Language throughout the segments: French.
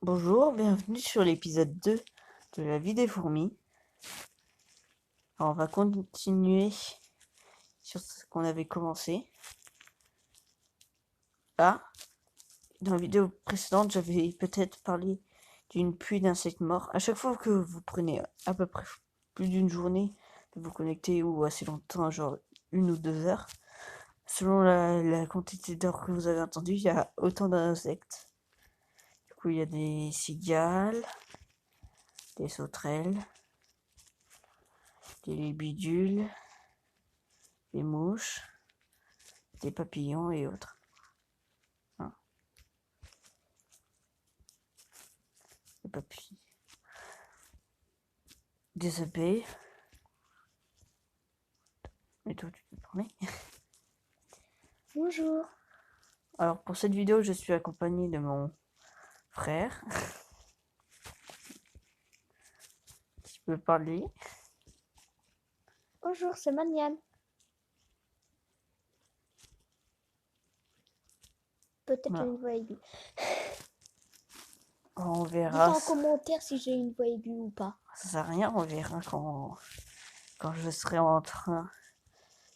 Bonjour, bienvenue sur l'épisode 2 de la vie des fourmis. Alors, on va continuer sur ce qu'on avait commencé. Là, dans la vidéo précédente, j'avais peut-être parlé d'une pluie d'insectes morts. À chaque fois que vous prenez à peu près plus d'une journée de vous connecter ou assez longtemps, genre 1 ou 2 heures, selon la quantité d'heures que vous avez entendu, il y a autant d'insectes. Du coup, il y a des cigales, des sauterelles, des libidules, des mouches, des papillons et autres. Hein. Des papillons. Des abeilles. Et toi, tu peux parler. Bonjour. Alors, pour cette vidéo, je suis accompagné de mon frère. Tu peux parler. Bonjour, c'est Maniane. Peut-être Voilà. une voix aiguë. On Dites verra. en commentaire si j'ai une voix aiguë ou pas. Ça sert à rien, on verra quand je serai en train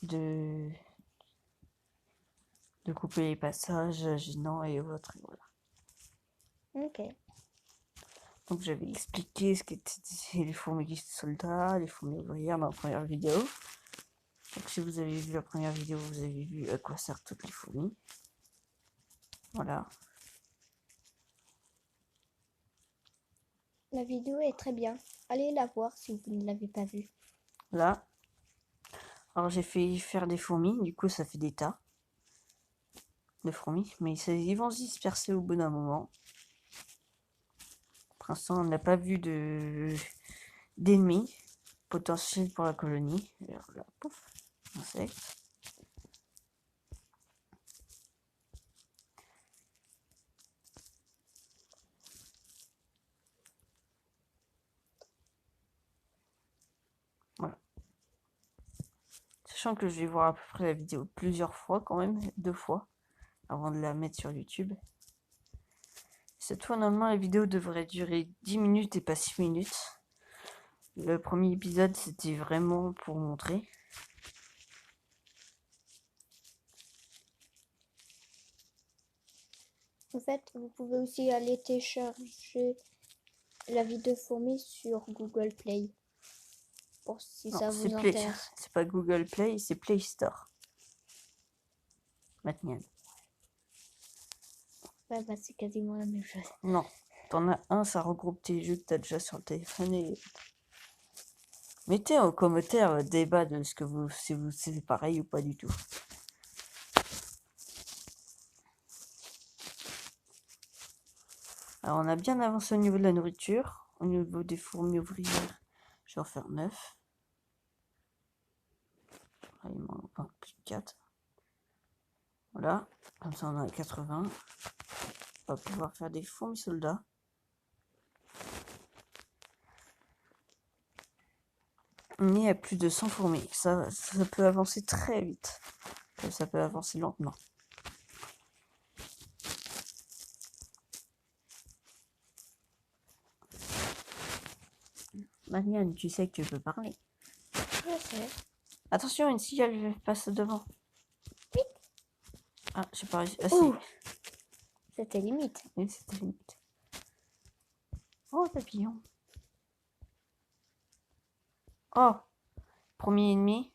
de couper les passages gênants et autres. Et voilà. Ok. Donc j'avais expliqué ce qu'étaient les fourmis soldats, les fourmis ouvrières dans la première vidéo. Donc si vous avez vu la première vidéo, vous avez vu à quoi servent toutes les fourmis. Voilà. La vidéo est très bien. Allez la voir si vous ne l'avez pas vue. Là. Alors j'ai fait faire des fourmis, du coup ça fait des tas de fourmis, mais ils vont se disperser au bout d'un moment. Pour l'instant on n'a pas vu d'ennemis potentiels pour la colonie. Alors là, pouf, insecte. Voilà. Sachant que je vais voir à peu près la vidéo plusieurs fois quand même, 2 fois, avant de la mettre sur YouTube. Cette fois, normalement, la vidéo devrait durer 10 minutes et pas 6 minutes. Le premier épisode, c'était vraiment pour montrer. En fait, vous pouvez aussi aller télécharger la vidéo fourmi sur Google Play. Pour si Non, ça vous intéresse. c'est pas Google Play, c'est Play Store. Maintenant. Ouais, bah c'est quasiment la même chose. Non, t'en as un, ça regroupe tes jeux que t'as déjà sur le téléphone et mettez en commentaire débat de ce que si vous c'est pareil ou pas du tout. Alors on a bien avancé au niveau de la nourriture, au niveau des fourmis ouvrières, je vais en faire 9. Il m'en manque plus de 4. Voilà, comme ça on en a 80. On va pouvoir faire des fourmis soldats. On est à plus de 100 fourmis. Ça peut avancer très vite. Ça peut avancer lentement. Marianne, tu sais que tu peux parler. Je sais. Attention, une cigale passe devant. Oui. Ah, j'ai pas réussi. Ah, Ouh. si. C'était limite. Oui, c'était limite. Oh, papillon. Oh, premier ennemi.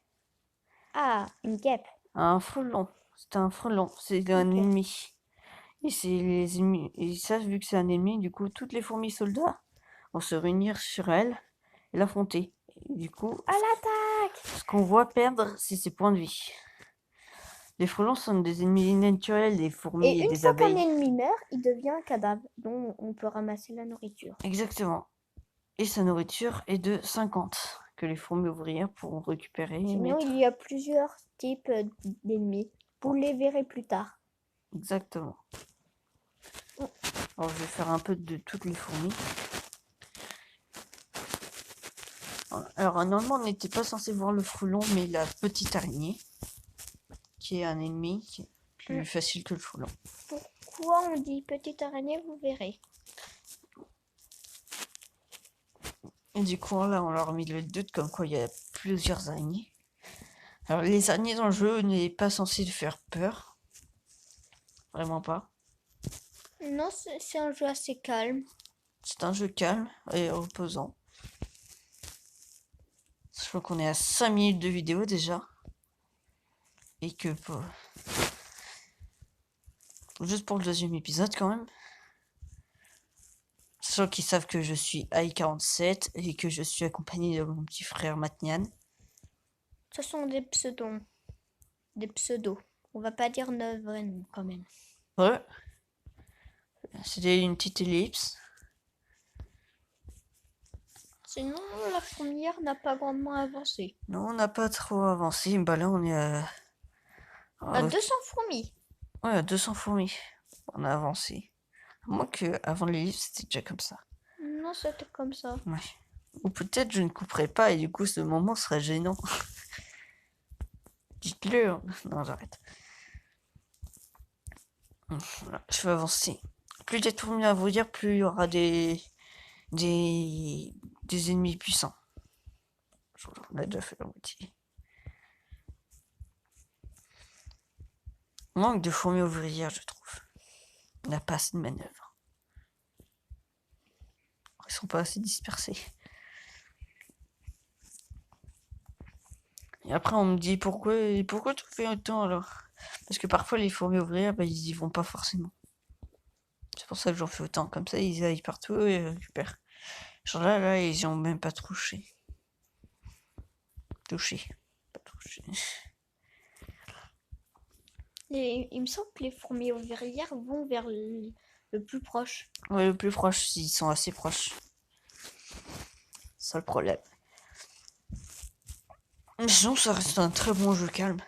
Ah, une guêpe. Un frelon. C'est un frelon. C'est un Ok. ennemi. Et c'est les ennemis. Et ça, vu que c'est un ennemi, du coup, toutes les fourmis soldats vont se réunir sur elle et l'affronter. Et du coup, À l'attaque! ce qu'on voit perdre, c'est ses points de vie. Les frelons sont des ennemis naturels des fourmis Et et une des fois qu'un abeilles. ennemi meurt, il devient un cadavre dont on peut ramasser la nourriture. Exactement. Et sa nourriture est de 50 que les fourmis ouvrières pourront récupérer et Sinon, mettre. il y a plusieurs types d'ennemis. Vous les verrez plus tard. Exactement. Alors je vais faire un peu de toutes les fourmis. Alors normalement on n'était pas censé voir le frelon, mais la petite araignée, qui est un ennemi qui est plus facile que le frelon. Pourquoi on dit petite araignée, vous verrez. Et du coup, là, on leur a mis le doute comme quoi il y a plusieurs araignées. Alors, les araignées dans le jeu n'est pas censé faire peur. Vraiment pas. Non, c'est un jeu assez calme. C'est un jeu calme et reposant. Je crois qu'on est à 5 minutes de vidéo déjà. Et que juste pour le deuxième épisode quand même. Sachant qu'ils savent que je suis AI47 et que je suis accompagné de mon petit frère Matnian. Ce sont des pseudos. Des pseudos. On va pas dire notre vrai nom quand même. Ouais. C'était une petite ellipse. Sinon, la fourmilière n'a pas grandement avancé. Non, on n'a pas trop avancé. Bah là, on est À 200 fourmis. Ouais, à 200 fourmis. On a avancé. À moins que avant l'ellipse, c'était déjà comme ça. Non, c'était comme ça. Ouais. Ou peut-être je ne couperai pas et du coup, ce moment serait gênant. Dites-le. Hein. Non, j'arrête. Voilà, je vais avancer. Plus il y a de fourmis à vous dire, plus il y aura des ennemis puissants. On a déjà fait la moitié. Manque de fourmis ouvrières, je trouve. On n'a pas assez de manœuvres. Ils sont pas assez dispersés. Et après, on me dit pourquoi tu fais autant alors? Parce que parfois, les fourmis ouvrières, bah, ils y vont pas forcément. C'est pour ça que j'en fais autant. Comme ça, ils aillent partout et ils récupèrent. Genre là, ils y ont même pas touché. Pas touché. Il me semble que les fourmis ouvrières vont vers le plus proche. Ouais, le plus proche, ils sont assez proches. C'est ça le problème. Mais sinon, ça reste un très bon jeu calme.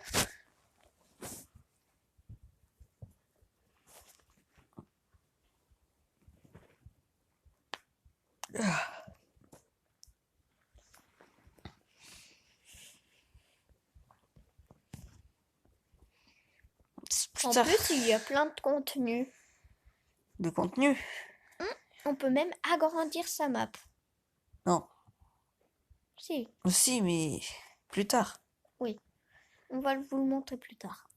En Putain, plus, il y a plein de contenu. de contenu. On peut même agrandir sa map. Non, Si, aussi, mais plus tard. oui. On va vous le montrer plus tard.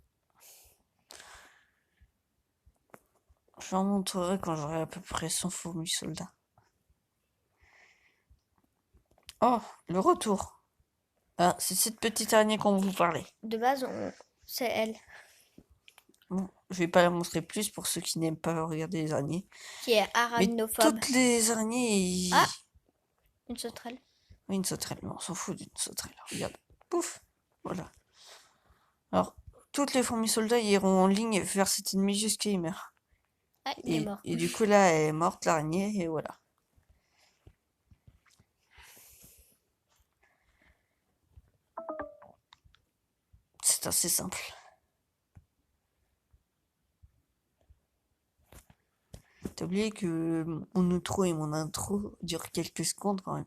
Je leur montrerai quand j'aurai à peu près 100 fourmis soldats. Oh, le retour. Ah, c'est cette petite araignée qu'on vous parlait. De base, c'est elle Bon, je vais pas la montrer plus pour ceux qui n'aiment pas regarder les araignées. qui est Mais arachnophobe. toutes les araignées... Ah, une sauterelle. Oui, une sauterelle, mais on s'en fout d'une sauterelle. Regarde, pouf, voilà. Alors, toutes les fourmis soldats iront en ligne vers cet ennemi jusqu'à il meurt. Ah, il est mort. Et du coup, là, elle est morte, l'araignée, et voilà. C'est assez simple. T'as oublié que mon outro et mon intro durent quelques secondes quand même.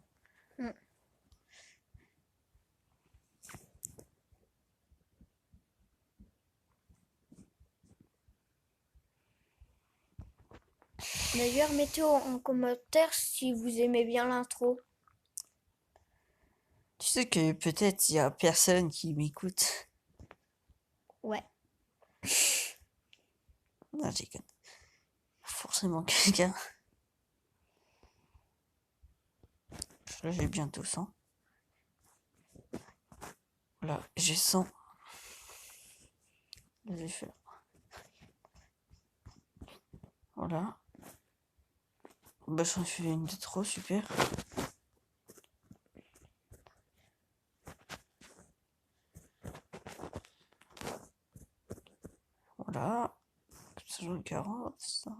D'ailleurs, mettez en commentaire si vous aimez bien l'intro. Tu sais que peut-être il y a personne qui m'écoute. Ouais. Non, j'ai forcément quelqu'un. Là, j'ai bientôt 100. Là, j'ai 100. Là, j'ai fait. Voilà. Bah, j'en fais une de trop, super. Voilà. Ça, j'en ai 40, ça.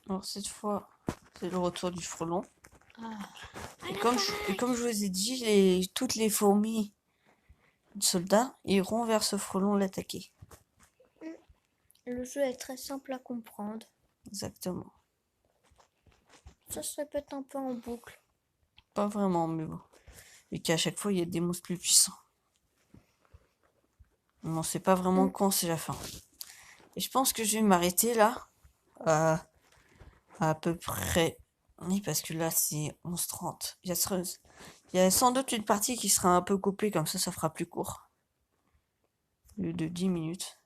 Alors, cette fois, c'est le retour du frelon. Ah. Et comme je vous ai dit, toutes les fourmis soldats iront vers ce frelon l'attaquer. Le jeu est très simple à comprendre. Exactement. Ça se répète un peu en boucle. Pas vraiment, mais bon. Et qu'à chaque fois, il y a des monstres plus puissants. On sait pas vraiment quand c'est la fin. Et je pense que je vais m'arrêter là. À peu près. Oui, parce que là, c'est 11h30. Il y a sans doute une partie qui sera un peu coupée, comme ça fera plus court. Au lieu de 10 minutes.